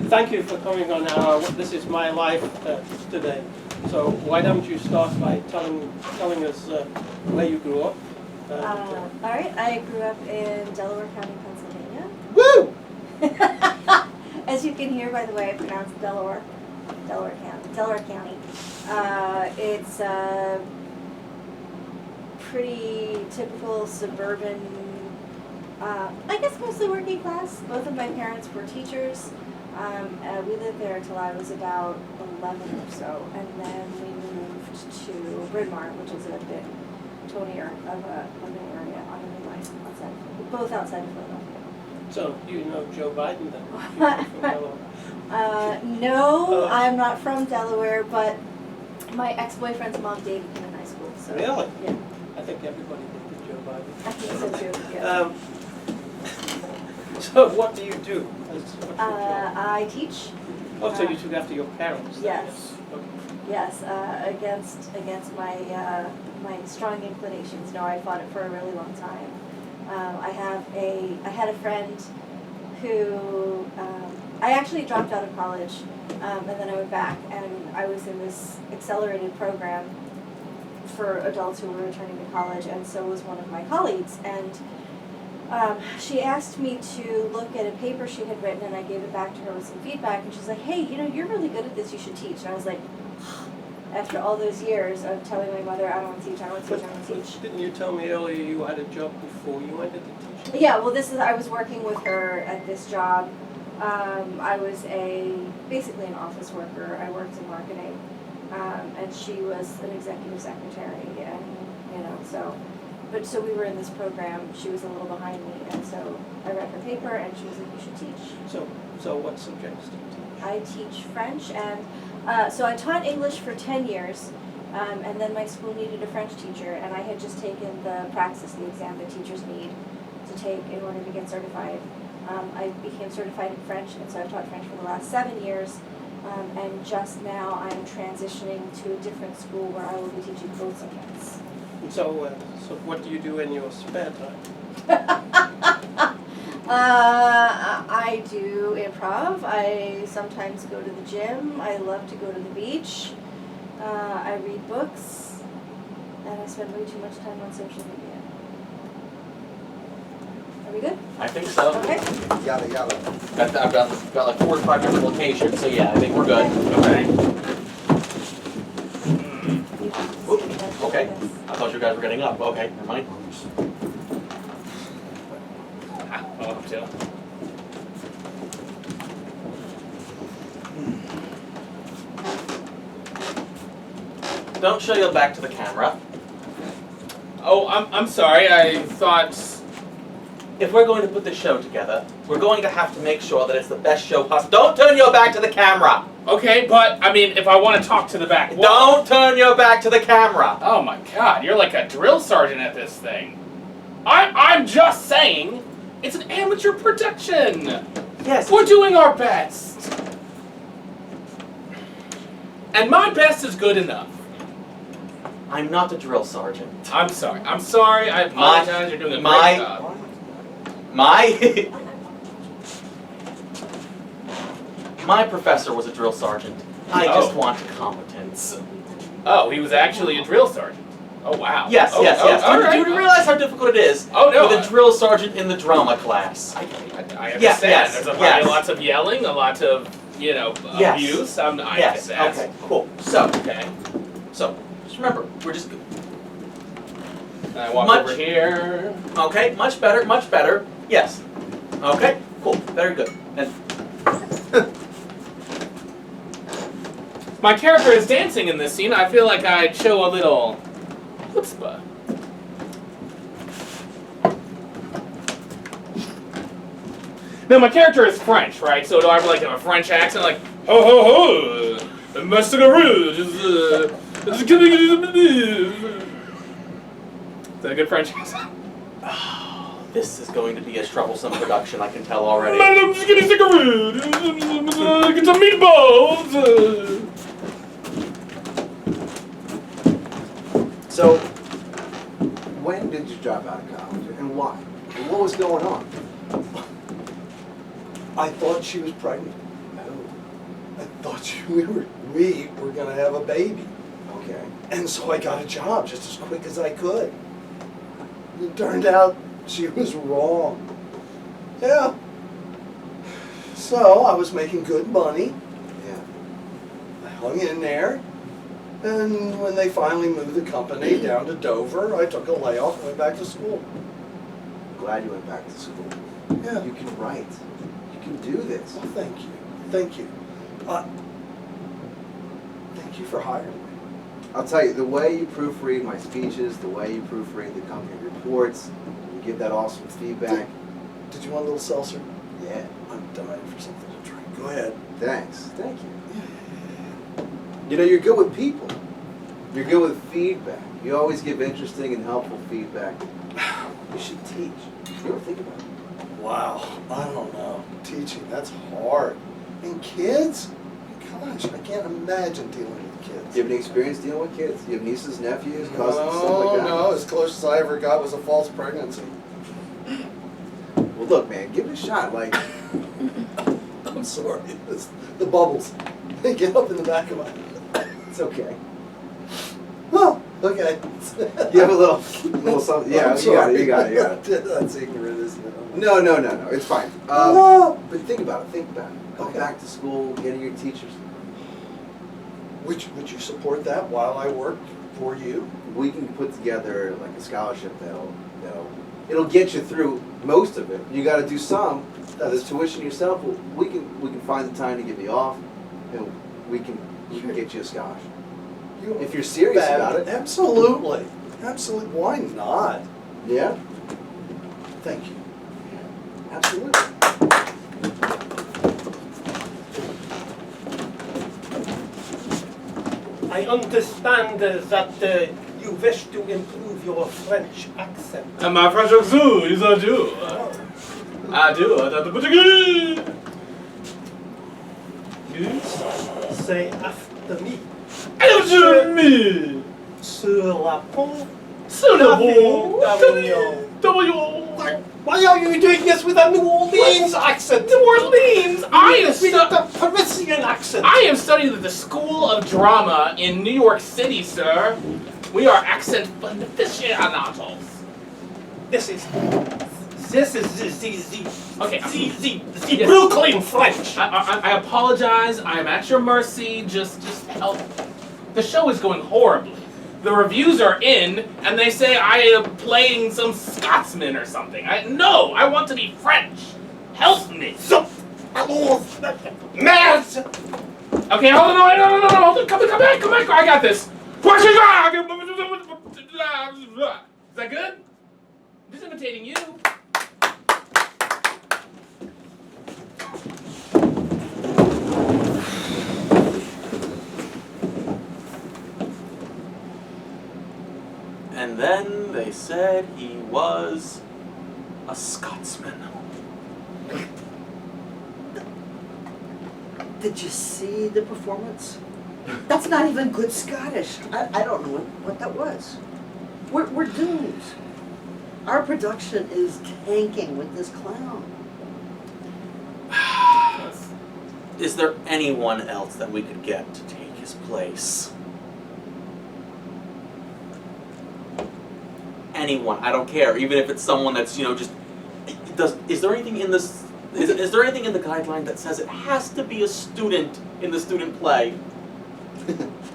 Thank you for coming on our This Is My Life today. So why don't you start by telling us where you grew up? All right, I grew up in Delaware County, Pennsylvania. Woo! As you can hear by the way I pronounce Delaware County. It's a pretty typical suburban, I guess mostly working class. Both of my parents were teachers. We lived there until I was about 11 or so, and then we moved to Bryn Mawr, which is a bit tonier of an area on the line, both outside of Philadelphia. So you know Joe Biden then? From Delaware. No, I'm not from Delaware, but my ex-boyfriend's mom dated him in high school. So Really? yeah, I think everybody did Joe Biden. I think so too. Yeah. So what do you do? What's your job? I teach. Oh, so you took after your parents? Then, Yes. Okay. Yes, against my my strong inclinations. No, I fought it for a really long time. I had a friend who I actually dropped out of college, and then I went back, and I was in this accelerated program for adults who were returning to college, and so was one of my colleagues. And she asked me to look at a paper she had written, and I gave it back to her with some feedback, and she's like, hey, you're really good at this, you should teach. And I was like, after all those years of telling my mother, I don't want to teach, I don't want to teach, I don't want to teach. Didn't you tell me earlier you had a job before you went into teaching? Yeah, well, I was working with her at this job. I was basically an office worker. I worked in marketing, and she was an executive secretary, and so we were in this program. She was a little behind me, and so I read her paper, and she was like, you should teach. So what subjects do you teach? I teach French, and so I taught English for 10 years, and then my school needed a French teacher, and I had just taken the praxis, the exam that teachers need to take in order to get certified. I became certified in French, and so I've taught French for the last 7 years, and just now I'm transitioning to a different school where I will be teaching both subjects. So what do you do in your spare time? I do improv. I sometimes go to the gym. I love to go to the beach. I read books, and I spend way too much time on social media. Are we good? I think so. Okay. Yada. I've got like 4 to 5 different locations, so yeah, I think we're good. Okay. Okay. I thought you guys were getting up. Okay, never mind. Oh, too. Don't show your back to the camera. Oh, I'm sorry. I thought. If we're going to put this show together, we're going to have to make sure that it's the best show possible. Don't turn your back to the camera! Okay, but I mean, if I want to talk to the back wall. Don't turn your back to the camera! Oh my God, you're like a drill sergeant at this thing. I'm just saying, it's an amateur production. Yes. We're doing our best. And my best is good enough. I'm not a drill sergeant. I'm sorry. I apologize. You're doing a great job. My professor was a drill sergeant. I just want competence. Oh, he was actually a drill sergeant. Oh, wow. Yes. All right. Do you realize how difficult it is with a drill sergeant in the drama class? I understand. Yes, There's probably lots of yelling, a lot of, abuse. I Yes. understand. Okay. Cool. So Okay. just remember, we're just. I walk over here. Okay. Much better. Much better. Yes. Okay. Cool. Very good. And My character is dancing in this scene. I feel like I'd show a little chutzpah. Now, my character is French, right? So do I have like a French accent, like ho ho ho, Master Rouge is that a good French accent? this is going to be a troublesome production. I can tell already. Madame Scaroon, get some meatballs. So, when did you drop out of college, and why? And what was going on? I thought she was pregnant. Oh, I thought we were gonna have a baby. okay. And so I got a job just as quick as I could. It turned out she was wrong. Yeah. So I was making good money. Yeah. I hung in there. And when they finally moved the company down to Dover, I took a layoff and went back to school. Glad you went back to school. Yeah. You can write. You can do this. Well, thank you. Thank you. Thank you for hiring me. I'll tell you, the way you proofread my speeches, the way you proofread the company reports, you give that awesome feedback. Did you want a little seltzer? Yeah. I'm dying for something to drink. Go ahead. Thanks. Thank you. Yeah. You know, you're good with people. You're good with feedback. You always give interesting and helpful feedback. You should teach. You ever think about it? Wow. I don't know. Teaching, that's hard. And kids? Gosh, I can't imagine dealing with kids. Do you have any experience dealing with kids? Do you have nieces, nephews, cousins, stuff No, like that? no. As close as I ever got was a false pregnancy. Well, look, man, give it a shot. Like, I'm sorry. It's the bubbles. They get up in the back of my head. it's okay. Oh, okay. You have a little something. Yeah, I'm you got it. sorry. You got it. You got it. That's ignorant, isn't it? No. It's fine. No. But think about it. Going Okay. back to school, getting your teachers. Would you support that while I worked for you? We can put together like a scholarship it'll get you through most of it. You got to do some. The tuition yourself. We can find the time to give you off, and we can get you a scholarship. If you're serious about it. Absolutely. Absolutely. Why not? Yeah. Thank you. Absolutely. I understand that you wish to improve your French accent. And my French accent is I do. I do. The Portuguese. Say after me. After me. Sur la pont Sur le pont d'Avignon. W. Why are you doing this with a New Orleans accent? New Orleans. I am With the Parisian accent. I am studying at the School of Drama in New York City, sir. We are accent aficionados. This is the Okay, the Brooklyn French. I apologize. I'm at your mercy. Just help. The show is going horribly. The reviews are in, and they say I am playing some Scotsman or something. No, I want to be French. Help me. Merde. Okay, hold on, no, hold on, come back, I got this. Is that good? I'm just imitating you. And then they said he was a Scotsman. Did you see the performance? That's not even good Scottish. I don't know what that was. We're doomed. Our production is tanking with this clown. Is there anyone else that we could get to take his place? Anyone, I don't care. Even if it's someone that's, just is there anything in this is there anything in the guideline that says it has to be a student in the student play?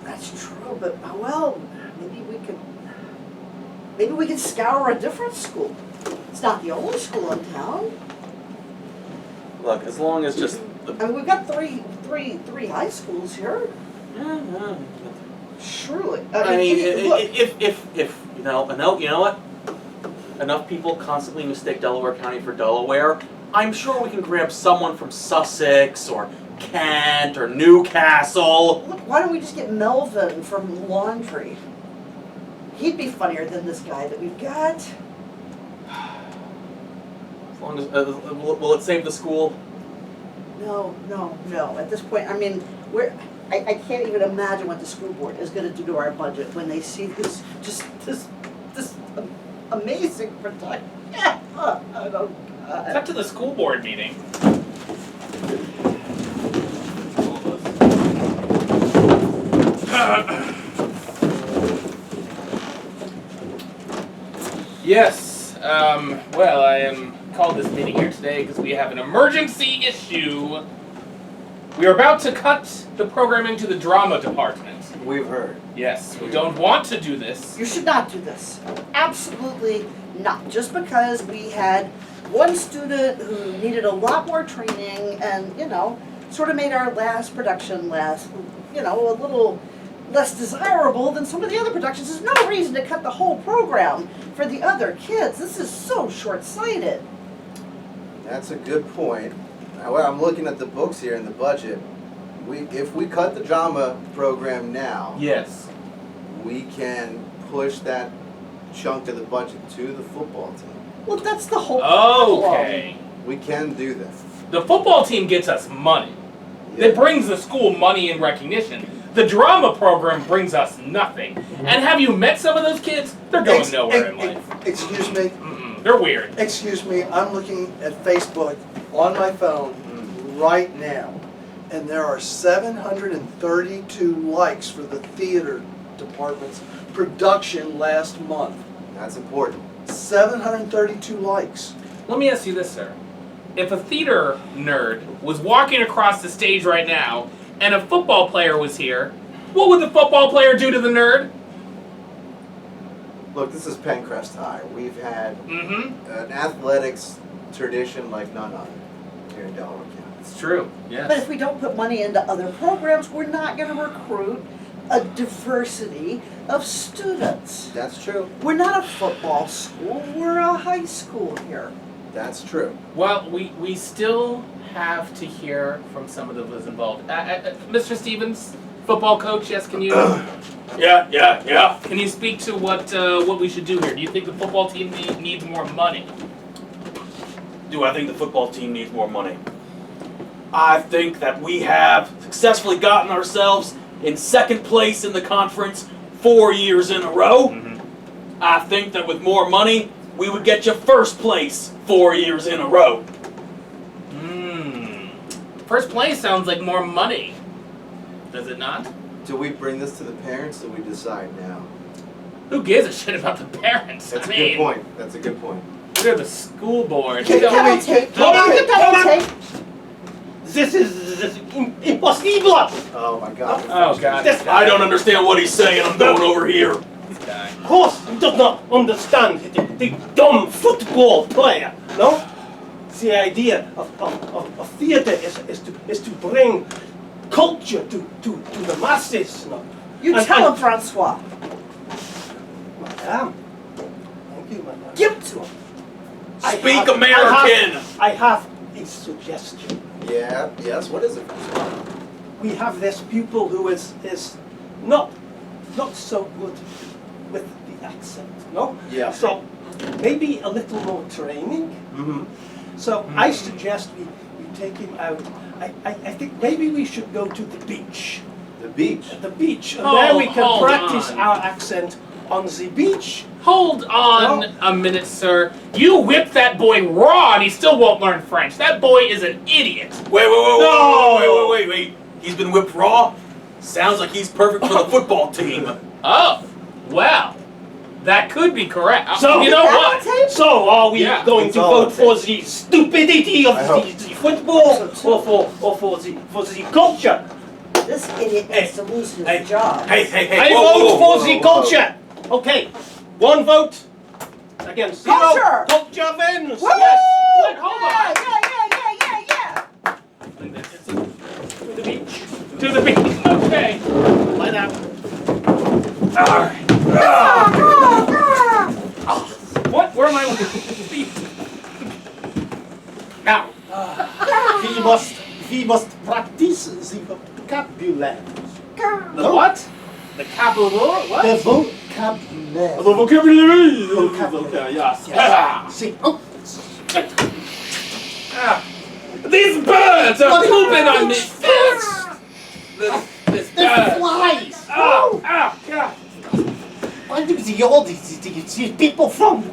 That's true, but well, maybe we could scour a different school. It's not the only school in town. Look, as long as just I mean, we've got three high schools here. Surely. I mean, look. if you know what? Enough people constantly mistake Delaware County for Delaware. I'm sure we can grab someone from Sussex or Kent or Newcastle. Look, why don't we just get Melvin from Laundry? He'd be funnier than this guy that we've got. As long as will it save the school? No. At this point, I mean, I can't even imagine what the school board is going to do to our budget when they see this amazing production. I don't. Cut to the school board meeting. Yes, well, I am called this meeting here today because we have an emergency issue. We are about to cut the programming to the drama department. We've heard. Yes, we don't want to do this. You should not do this. Absolutely not. Just because we had one student who needed a lot more training and, sort of made our last production a little less desirable than some of the other productions. There's no reason to cut the whole program for the other kids. This is so short-sighted. That's a good point. Now, I'm looking at the books here in the budget. If we cut the drama program now, Yes. we can push that chunk of the budget to the football team. Well, that's the whole problem. Okay. We can do this. The football team gets us money. Yeah. It brings the school money and recognition. The drama program brings us nothing. And have you met some of those kids? They're going nowhere in life. Excuse me. They're weird. Excuse me, I'm looking at Facebook on my phone right now, and there are 732 likes for the theater department's production last month. That's important. 732 likes. Let me ask you this, sir. If a theater nerd was walking across the stage right now and a football player was here, what would the football player do to the nerd? Look, this is Pencrest High. We've had Mm-hmm. an athletics tradition like none other here in Delaware County. It's true. Yes. But if we don't put money into other programs, we're not going to recruit a diversity of students. That's true. We're not a football school, we're a high school here. That's true. Well, we still have to hear from some of those involved. Mr. Stevens, football coach, yes, can you? Yeah. Can you speak to what we should do here? Do you think the football team needs more money? Do I think the football team needs more money? I think that we have successfully gotten ourselves in second place in the conference 4 years in a row. Mm-hmm. I think that with more money, we would get you first place 4 years in a row. First place sounds like more money. Does it not? Do we bring this to the parents, or do we decide now? Who gives a shit about the parents? That's I a mean, good point. That's a good point. They're the school board. Get that on tape. Get that on tape. This is impossible. Oh my God. Oh God. I don't understand what he's saying. I'm going over here. This guy. Of course, he does not understand the dumb football player, no? The idea of theater is to bring culture to the masses, no? You And- tell and- him, Francois. Madame. Thank you, madame. Give it to him. Speak American. I have a suggestion. Yeah. Yes. What is it? We have this pupil who is not so good with the accent, no? Yeah. So maybe a little more training. Mm-hmm. So I suggest we take him out. I think maybe we should go to the beach. The beach. The beach. And there we can Hold practice on. our accent on the beach. Hold on No. a minute, sir. You whipped that boy raw and he still won't learn French. That boy is an idiot. Wait. No. Wait. He's been whipped raw? Sounds like he's perfect for the football team. Oh, well, that could be correct. So- You know Get that what? on tape. So are we Yeah. going It's to all vote for the stupidity of I hope. the football or for the culture? This idiot needs to lose his Hey. job. Hey. I whoa, vote whoa, for whoa, the whoa. culture. Okay, one vote against zero. Culture! Culture wins. Woo! Yes. Wait, hold on. Yeah. To the beach. To the beach. Okay. Line out. What? Where am I? Now. We must practice the vocabulary. The what? The capital what? The vocabulary. The vocabulary. Vocabulary. Yes. Ah, see. Oh. These birds are pooping on me. This bird. Flies. Yeah. Why do the people from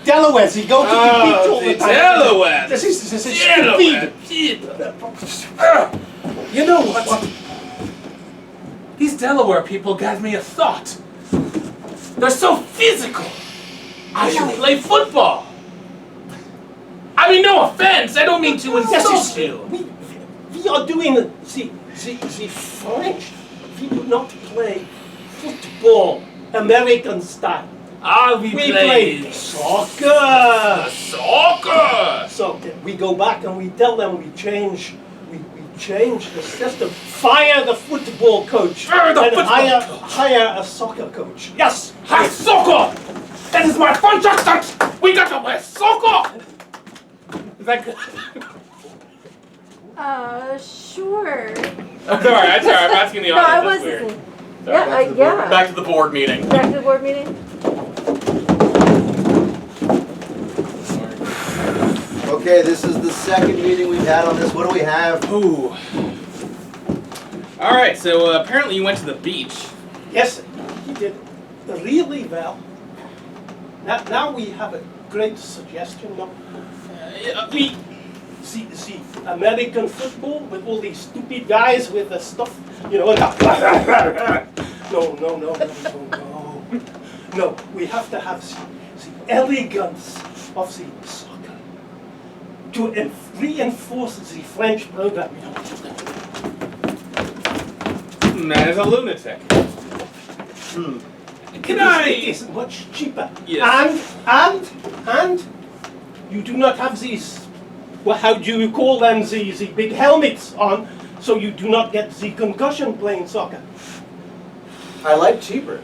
Delaware, they go to the beach all the time. Delaware. This is Delaware. stupid. You know what? These Delaware people gave me a thought. They're so physical. I should play football. I mean, no offense. I don't mean to insult you. We are doing the French. We do not play football American style. We We play play soccer. soccer. So we go back and we tell them we change the system. Fire the football coach Fire the and football coach. hire a soccer coach. Yes. Hi, soccer. That is my French accent. We got to play soccer. Is that good? Sure. Sorry, I'm asking the No, I audience. was That's weird. listening. Sorry, Yeah, back to the board. yeah. Back to the board meeting. Back to the board meeting. Okay, this is the second meeting we've had on this. What do we have? Ooh. All right, so apparently you went to the beach. Yes, he did really well. Now we have a great suggestion. No? We see American football with all these stupid guys with the stuff, you know. No. No, we have to have the elegance of the soccer to reinforce the French program. You know. Man is a lunatic. Can It I? is much cheaper. Yes. And you do not have these, well, how do you call them, the big helmets on, so you do not get the concussion playing soccer. I like cheaper,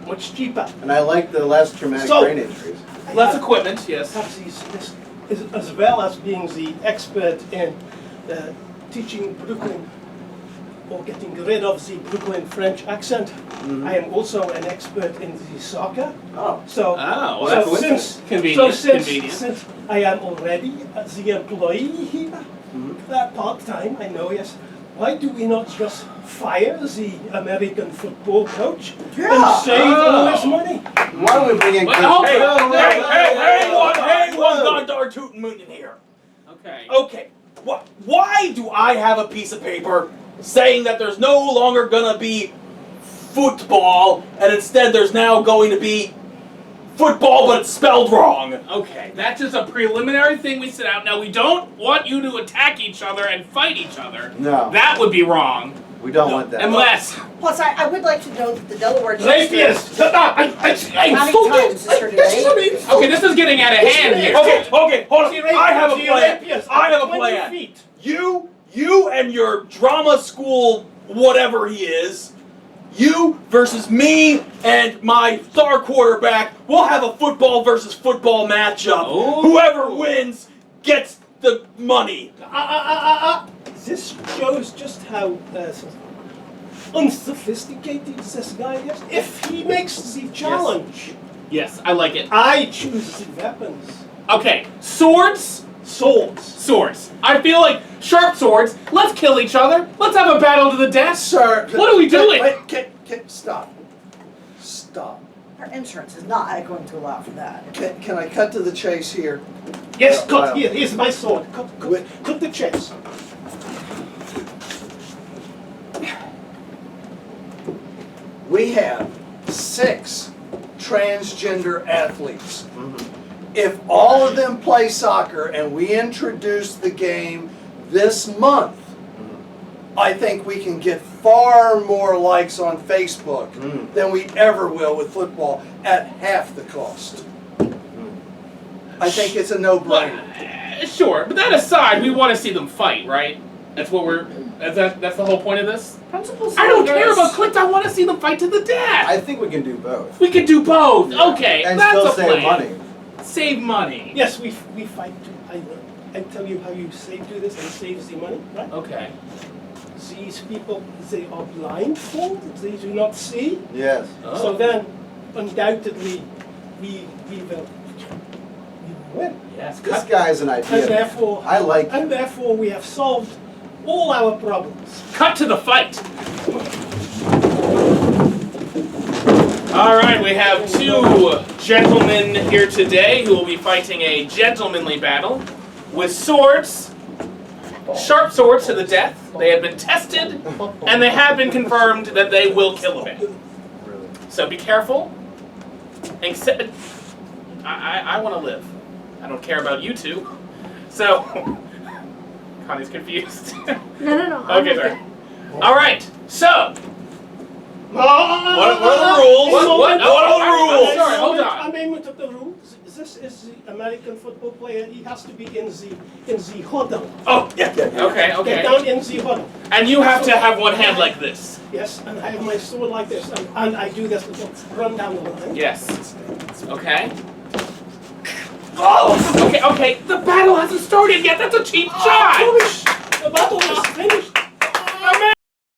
Much cheaper. and I like the less traumatic So- brain injuries. Less equipment, yes. Have these, as well as being the expert in teaching Brooklyn or getting rid of the Brooklyn French accent. I am also an expert in the soccer. Oh. So, Oh, well, so that's since convenient. since I am already the employee here, part-time, I know, yes, why do we not just fire the American football coach and save all this money? Why don't we bring in Wait, Coach? hold Hey, on. hang one darn tootin' mootin' here. Okay. Okay, why do I have a piece of paper saying that there's no longer gonna be football, and instead there's now going to be football, but it's spelled wrong? Okay, that's just a preliminary thing we set out. Now, we don't want you to attack each other and fight each other. No. That would be wrong. We don't want that. Unless. Plus, I would like to know that the Delaware Rapiers! How many times is her today? Okay, this is getting out of hand here. Okay, hold on. The I have a rapiers, plan. the rapiers, I have a 20 plan. feet. You and your drama school, whatever he is, you versus me and my star quarterback, we'll have a football versus football matchup. Oh. Whoever wins gets the money. This shows just how unsophisticated this guy is. If he makes the challenge, Yes, I like it. I choose the weapons. Okay, swords. Swords. Swords. I feel like sharp swords. Let's kill each other. Let's have a battle to the death. Sir. What are we doing? Stop. Stop. Our insurance is not going to allow for that. Can I cut to the chase here? Yes, Wow. cut here. Here's my sword. Cut the chest. We have 6 transgender athletes. If all of them play soccer and we introduce the game this month, I think we can get far more likes on Facebook than we ever will with football at half the cost. I think it's a no-brainer. Sure, but that aside, we want to see them fight, right? That's what we're. That's the whole point of this. Principals. I don't care about clicks. I want to see them fight to the death. I think we can do both. We could do both. Okay, And that's still a save plan. money. Save money. Yes, we fight. I tell you how you do this and save the money, right? Okay. These people, they are blindfolded. They do not see. Yes. So then, undoubtedly, we will win. Yes. This guy's an And idea. therefore, I like it. and therefore, we have solved all our problems. Cut to the fight. All right, we have 2 gentlemen here today who will be fighting a gentlemanly battle with swords sharp swords to the death. They have been tested, and they have been confirmed that they will kill a man. So be careful. I want to live. I don't care about you two. So, Connie's confused. No. Okay, sorry. All right. So, What are the rules? What are the rules? Sorry, hold on. I'm aiming to the rules. This is the American football player. He has to be in the huddle. Oh, yeah. Okay. Get down in the huddle. And you have to have one hand like this. Yes, and I have my sword like this, and I do this to run down the line. Yes. Okay. Oh! Okay. The battle hasn't started yet. That's a cheap shot. The battle is finished.